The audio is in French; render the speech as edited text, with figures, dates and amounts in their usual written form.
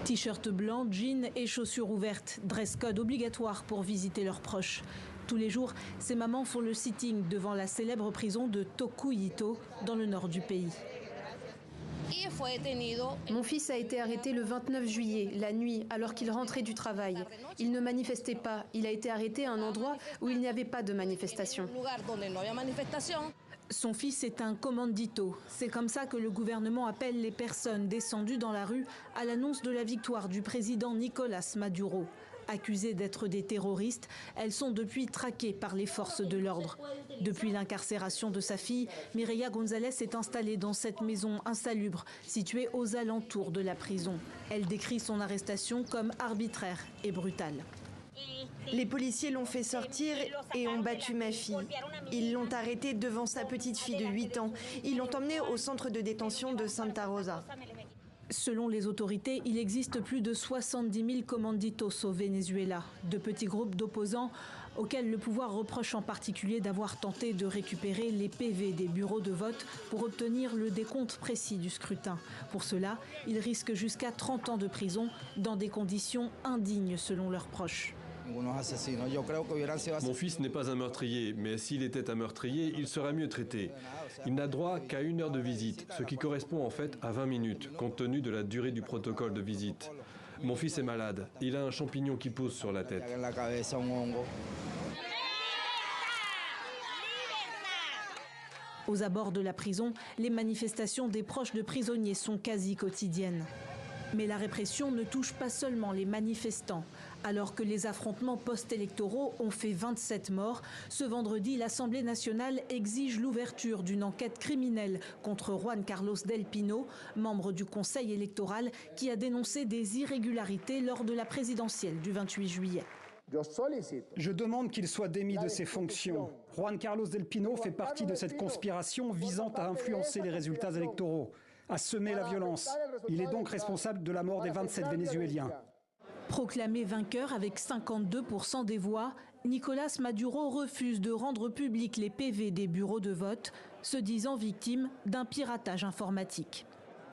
T-shirt blanc, jeans et chaussures ouvertes. Dress code obligatoire pour visiter leurs proches. Tous les jours, ces mamans font le sitting devant la célèbre prison de Tokuyito, dans le nord du pays. Mon fils a été arrêté le 29 juillet, la nuit, alors qu'il rentrait du travail. Il ne manifestait pas. Il a été arrêté à un endroit où il n'y avait pas de manifestation. Son fils est un commandito. C'est comme ça que le gouvernement appelle les personnes descendues dans la rue à l'annonce de la victoire du président Nicolás Maduro. Accusées d'être des terroristes, elles sont depuis traquées par les forces de l'ordre. Depuis l'incarcération de sa fille, Mireia González est installée dans cette maison insalubre, située aux alentours de la prison. Elle décrit son arrestation comme arbitraire et brutale. Les policiers l'ont fait sortir et ont battu ma fille. Ils l'ont arrêtée devant sa petite fille de 8 ans. Ils l'ont emmenée au centre de détention de Santa Rosa. Selon les autorités, il existe plus de 70 000 commanditos au Venezuela, de petits groupes d'opposants auxquels le pouvoir reproche en particulier d'avoir tenté de récupérer les PV des bureaux de vote pour obtenir le décompte précis du scrutin. Pour cela, ils risquent jusqu'à 30 ans de prison dans des conditions indignes selon leurs proches. Mon fils n'est pas un meurtrier, mais s'il était un meurtrier, il serait mieux traité. Il n'a droit qu'à 1 heure de visite, ce qui correspond en fait à 20 minutes, compte tenu de la durée du protocole de visite. Mon fils est malade, il a un champignon qui pousse sur la tête. Aux abords de la prison, les manifestations des proches de prisonniers sont quasi quotidiennes. Mais la répression ne touche pas seulement les manifestants. Alors que les affrontements post-électoraux ont fait 27 morts, ce vendredi, l'Assemblée nationale exige l'ouverture d'une enquête criminelle contre Juan Carlos Del Pino, membre du Conseil électoral, qui a dénoncé des irrégularités lors de la présidentielle du 28 juillet. Je demande qu'il soit démis de ses fonctions. Juan Carlos Del Pino fait partie de cette conspiration visant à influencer les résultats électoraux, à semer la violence. Il est donc responsable de la mort des 27 Vénézuéliens. Proclamé vainqueur avec 52% des voix, Nicolás Maduro refuse de rendre publics les PV des bureaux de vote, se disant victime d'un piratage informatique.